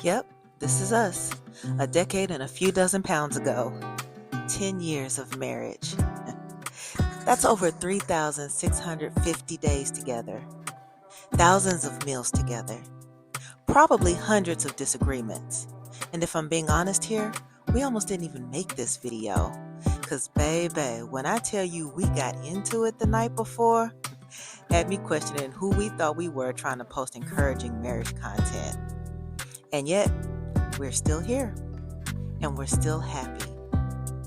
Yep, this is us. A decade and a few dozen pounds ago. 10 years of marriage. That's over 3,650 days together. Thousands of meals together. Probably hundreds of disagreements. And if I'm being honest here, we almost didn't even make this video. Cause baby, when I tell you we got into it the night before, had me questioning who we thought we were trying to post encouraging marriage content. And yet, we're still here. And we're still happy.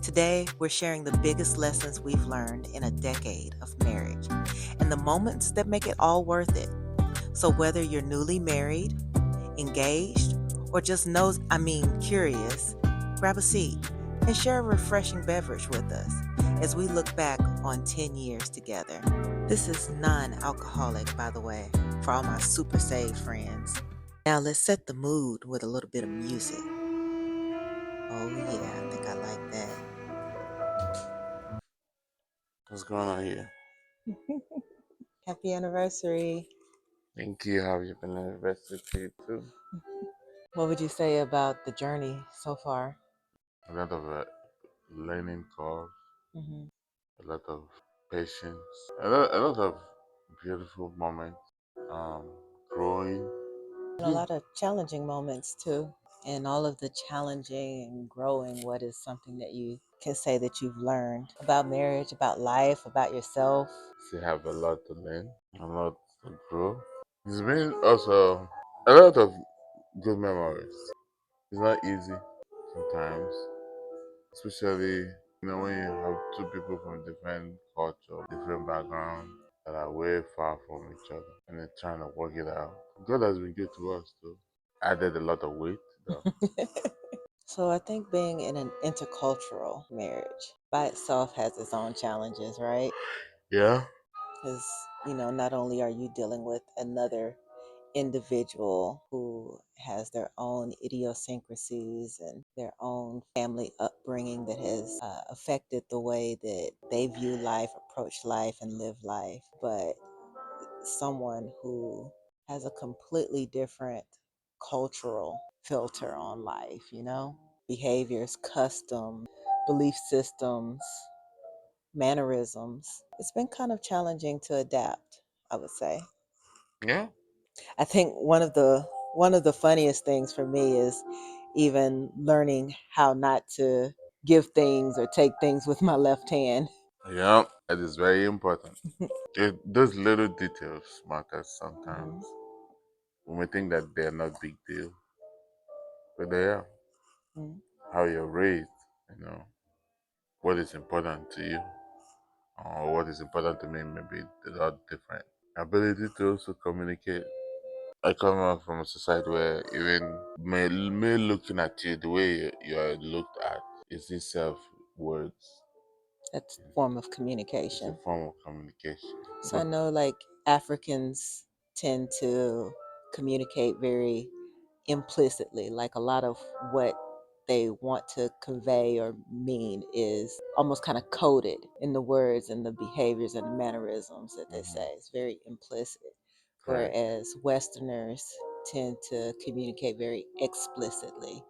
Today, we're sharing the biggest lessons we've learned in a decade of marriage and the moments that make it all worth it. So whether you're newly married, engaged, or just curious, grab a seat and share a refreshing beverage with us as we look back on 10 years together. This is non-alcoholic, by the way, for all my super saved friends. Now let's set the mood with a little bit of music. Oh yeah, I think I like that. What's going on here? Happy anniversary. Thank you. How you been invested to you too? What would you say about the journey so far? A lot of learning curve, Hmm. a lot of patience, a lot of beautiful moments. Growing. And a lot of challenging moments too. And all of the challenging and growing, what is something that you can say that you've learned about marriage, about life, about yourself? Still have a lot to learn, a lot to grow. It's been also a lot of good memories. It's not easy sometimes, especially when you have two people from different culture, different background that are way far from each other, and they're trying to work it out. God has been good to us too. Added a lot of weight though. So I think being in an intercultural marriage by itself has its own challenges, right? Yeah, Because, not only are you dealing with another individual who has their own idiosyncrasies and their own family upbringing that has affected the way that they view life, approach life, and live life, but someone who has a completely different cultural filter on life, behaviors, customs, belief systems, mannerisms. It's been kind of challenging to adapt, I would say. yeah, I think one of the funniest things for me is even learning how not to give things or take things with my left hand. yeah. It is very important. Those little details matter sometimes. Mhm. We may think that they're not big deal, but they are. Mhm. How you're raised, you know, what is important to you, or what is important to me may be a lot different. Ability to also communicate. I come out from a society where even me looking at you, the way you're looked at, is itself words. That's a form of It's a communication. form of communication. So I But know like Africans tend to communicate very implicitly, like a lot of what they want to convey or mean is almost kind of coded in the words and the behaviors and the mannerisms that they say. It's very implicit. correct. Whereas Westerners tend to communicate very explicitly.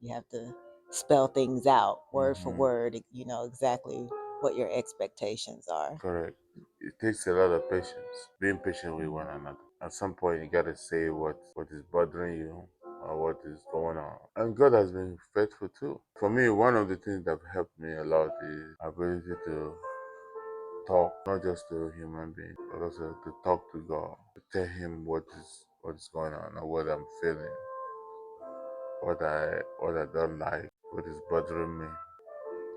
You have to spell things out word for Hmm. word, exactly what your expectations are. Correct. It takes a lot of patience. Being patient with one another. At some point, you gotta say what is bothering you or what is going on. And God has been faithful too. For me, one of the things that have helped me a lot is ability to talk, not just to a human being, but also to talk to God, to tell Him what is going on or what I'm feeling, what I don't like, what is bothering me.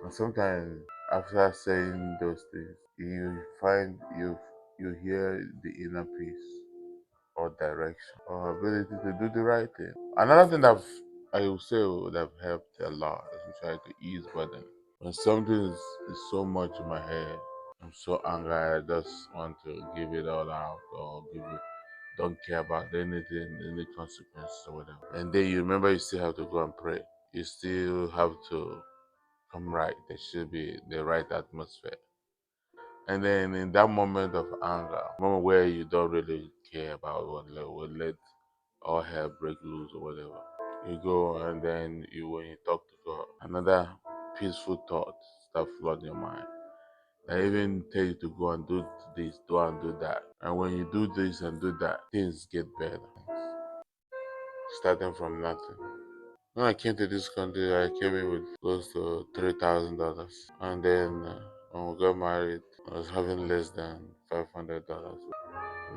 And sometimes after saying those things, you find you hear the inner peace or direction or ability to do the right thing. Another thing that I would say would have helped a lot is to try to ease burden. When something is so much in my head, I'm so angry, I just want to give it all out or don't care about anything, any consequences or whatever. And then you remember you still have to go and pray. You still have to come right. There should be the right atmosphere. And then in that moment of anger, moment where you don't really care about what let all hell break loose or whatever, You go and then when you talk to God, another peaceful thought start flooding your mind. I even tell you to go and do this, do and do that. And when you do this and do that, things get better. Starting from nothing. When I came to this country, I came in with close to $3,000. And then when we got married, I was having less than $500.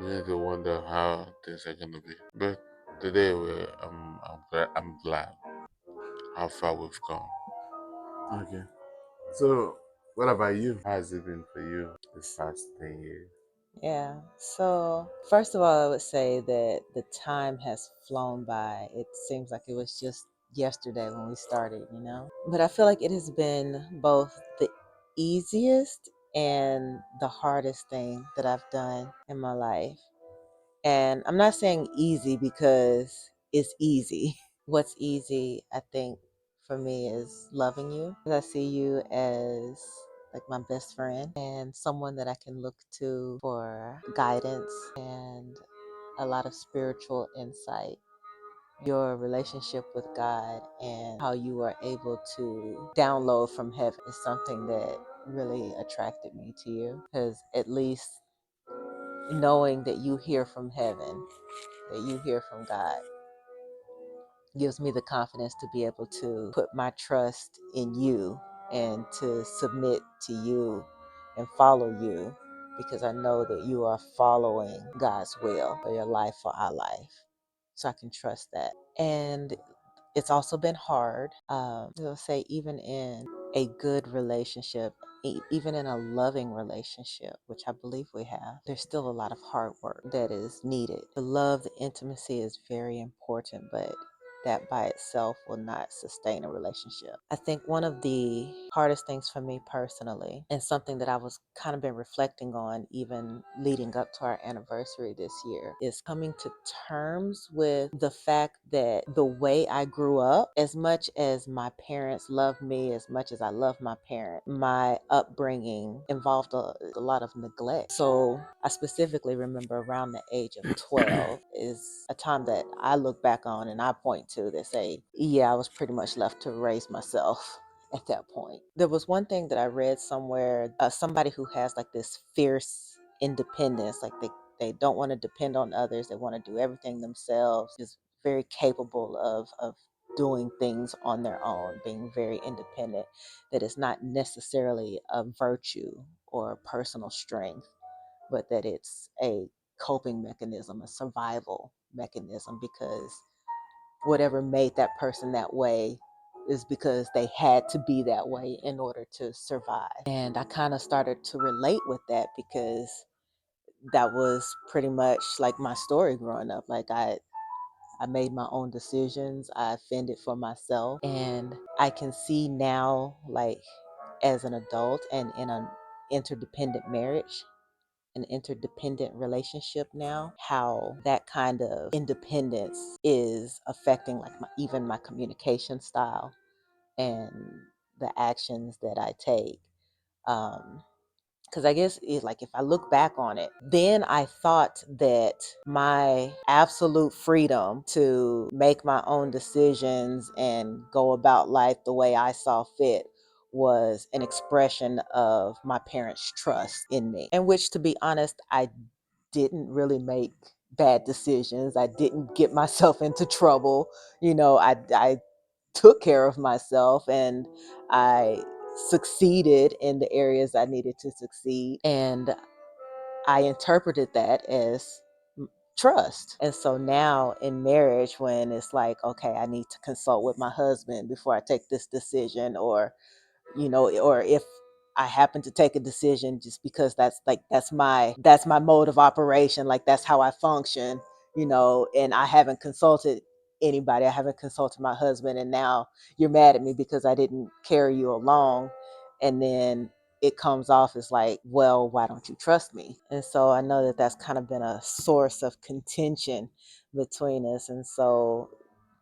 You need to wonder how things are gonna be. But today, I'm glad how far we've come. Okay. So, what about you? How has it been for you this past 10 years? Yeah. So, first of all, I would say that the time has flown by. It seems like it was just yesterday when we started. But I feel like it has been both the easiest and the hardest thing that I've done in my life. And I'm not saying easy because it's easy. What's easy, I think, for me is loving you. I see you as like my best friend and someone that I can look to for guidance and a lot of spiritual insight. Your relationship with God and how you are able to download from heaven is something that really attracted me to you, because at least knowing that you hear from heaven, that you hear from God, gives me the confidence to be able to put my trust in you and to submit to you and follow you, because I know that you are following God's will for your life, for our life. So I can trust that. And it's also been hard. I'll say, even in a good relationship, even in a loving relationship, which I believe we have, there's still a lot of hard work that is needed. The love, the intimacy is very important, but that by itself will not sustain a relationship. I think one of the hardest things for me personally, and something that I was kind of been reflecting on even leading up to our anniversary this year, is coming to terms with the fact that the way I grew up, as much as my parents loved me, as much as I love my parent, my upbringing involved a lot of neglect. So I specifically remember around the age of 12 is a time that I look back on and I point to that say, yeah, I was pretty much left to raise myself at that point. There was one thing that I read somewhere, somebody who has like this fierce independence, like they don't want to depend on others, they want to do everything themselves, is very capable of doing things on their own, being very independent, that is not necessarily a virtue or personal strength, but that it's a coping mechanism, a survival mechanism, because whatever made that person that way is because they had to be that way in order to survive. And I kind of started to relate with that, because that was pretty much like my story growing up. Like I made my own decisions. I fended for myself. And I can see now, like as an adult and in an interdependent marriage, an interdependent relationship now, how that kind of independence is affecting like even my communication style and the actions that I take. Because I guess it's like, if I look back on it, then I thought that my absolute freedom to make my own decisions and go about life the way I saw fit was an expression of my parents' trust in me. And which, to be honest, I didn't really make bad decisions. I didn't get myself into trouble. I took care of myself, and I succeeded in the areas I needed to succeed. And I interpreted that as trust. And so now in marriage, when it's like, okay, I need to consult with my husband before I take this decision, or if I happen to take a decision just because that's my mode of operation, like that's how I function, and I haven't consulted anybody. I haven't consulted my husband, and now you're mad at me because I didn't carry you along. And then it comes off as like, well, why don't you trust me? And so I know that that's kind of been a source of contention between us. And so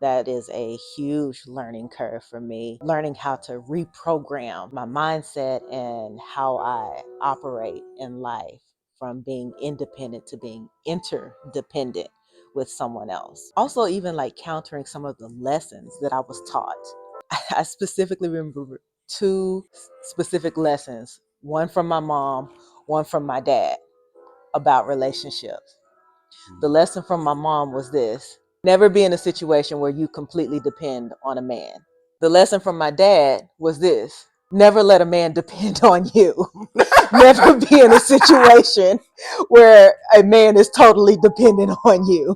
that is a huge learning curve for me, learning how to reprogram my mindset and how I operate in life, from being independent to being interdependent, with someone else. Also, even like countering some of the lessons that I was taught. I specifically remember two specific lessons, one from my mom, one from my dad, about relationships. The lesson from my mom was this: never be in a situation where you completely depend on a man. The lesson from my dad was this: never let a man depend on you. Never be in a situation where a man is totally dependent on you.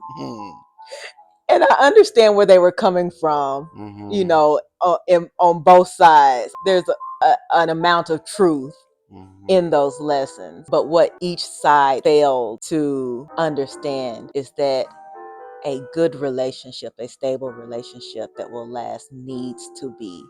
And I understand where they were coming from, you know, on both sides. There's an amount of truth in those lessons. But what each side failed to understand is that a good relationship, a stable relationship that will last, needs to be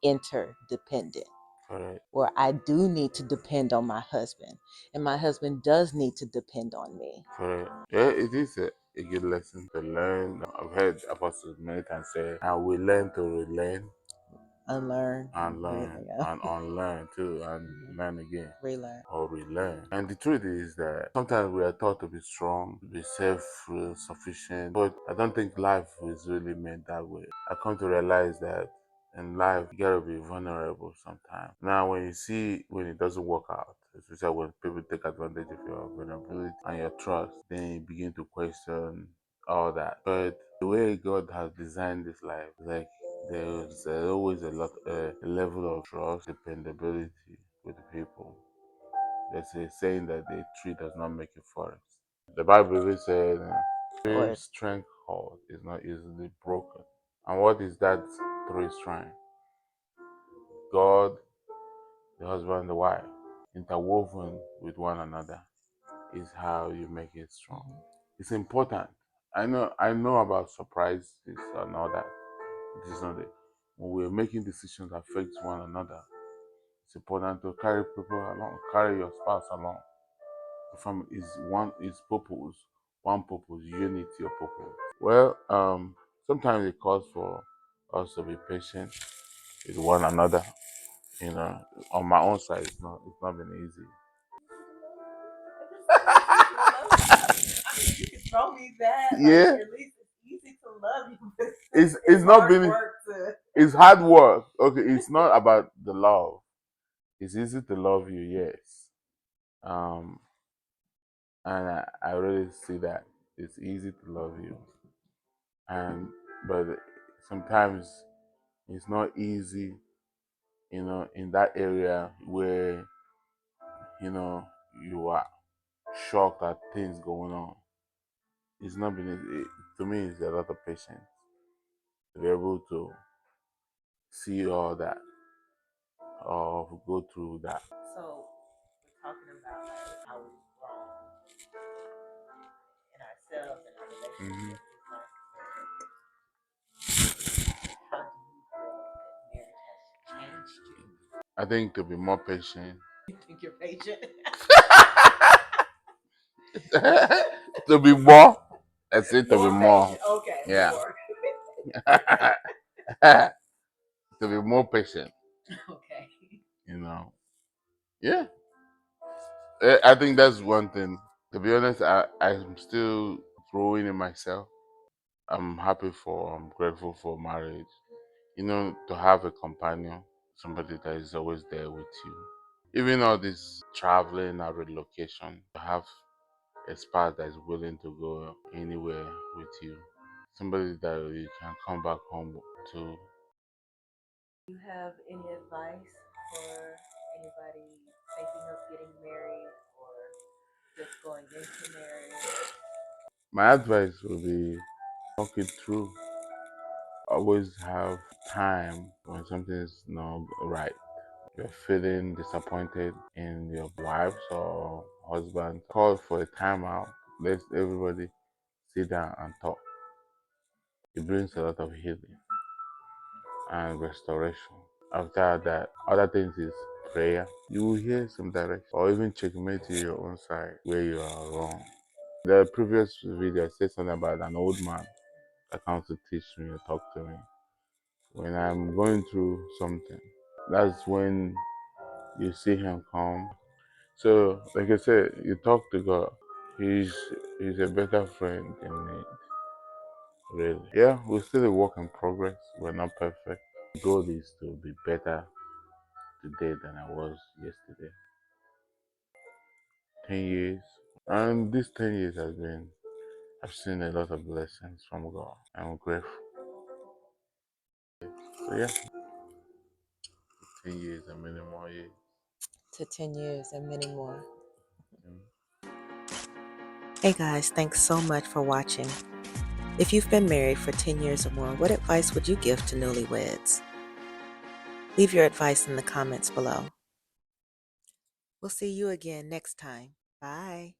interdependent. Correct. Where I do need to depend on my husband, and my husband does need to depend on me. Correct. Yeah, it is a good lesson to learn. I've heard apostles many times say, and we learn to relearn Unlearn, and learn yeah. and unlearn too and learn again Relearn. or relearn. And the truth is that sometimes we are taught to be strong, to be self-sufficient, but I don't think life is really meant that way. I come to realize that in life you gotta be vulnerable sometimes. Now when you see when it doesn't work out, especially when people take advantage of your vulnerability and your trust, then you begin to question all that. But the way God has designed this life, like there's always a level of trust, dependability with people. There's a saying that the tree does not make a forest. The Bible even said, "Three Or strength cord is not easily broken." And what is that three strength? God, the husband, and the wife, interwoven with one another, is how you make it strong. It's important. I know about surprises and all that. It is not it. When we're making decisions that affect one another, it's important to carry people along, carry your spouse along. The family is one is purpose, one purpose, unity of purpose. Well, sometimes it calls for us to be patient with one another. You know, on my own side, it's not been easy. you can throw me that. Yeah, At least it's easy to love you. But it's not been it's hard work. Okay, it's not about the love. It's easy to love you, yes. Um, and I really see that it's easy to love you, and but sometimes it's not easy, in that area where you know you are shocked at things going on. It's not been to me. It's a lot of patience to be able to see all that or go through that. So we're talking about like how we've grown in ourselves and our Hmm. relationships. How do you feel that marriage has changed you? I think to be more patient, You think you're patient? to be more. That's it. To be More more. patient. Okay, Yeah. more. To be more patient. Okay. You know. Yeah. I think that's one thing. To be honest, I'm still growing in myself. I'm grateful for marriage. To have a companion, somebody that is always there with you. Even all this traveling and relocation, to have a spouse that is willing to go anywhere with you. Somebody that you can come back home to. Do you have any advice for anybody thinking of getting married or just going into marriage? My advice would be talk it through. Always have time when something is not right. You're feeling disappointed in your wife or husband, call for a timeout. Let everybody sit down and talk. It brings a lot of healing and restoration. After that, other things is prayer. You will hear some direction or even checkmate to your own side where you are wrong. The previous video I said something about an old man that comes to teach me or talk to me when I'm going through something. That's when you see him come. So, like I said, you talk to God. He's he's a better friend than me. Really. Yeah, we're still a work in progress. We're not perfect. The goal is to be better today than I was yesterday. 10 years. And this 10 years has been, I've seen a lot of blessings from God. I'm grateful. So yeah, 10 years and many more years. To 10 years and many more. Mm. Hey guys, thanks so much for watching. If you've been married for 10 years or more, what advice would you give to newlyweds? Leave your advice in the comments below. We'll see you again next time. Bye.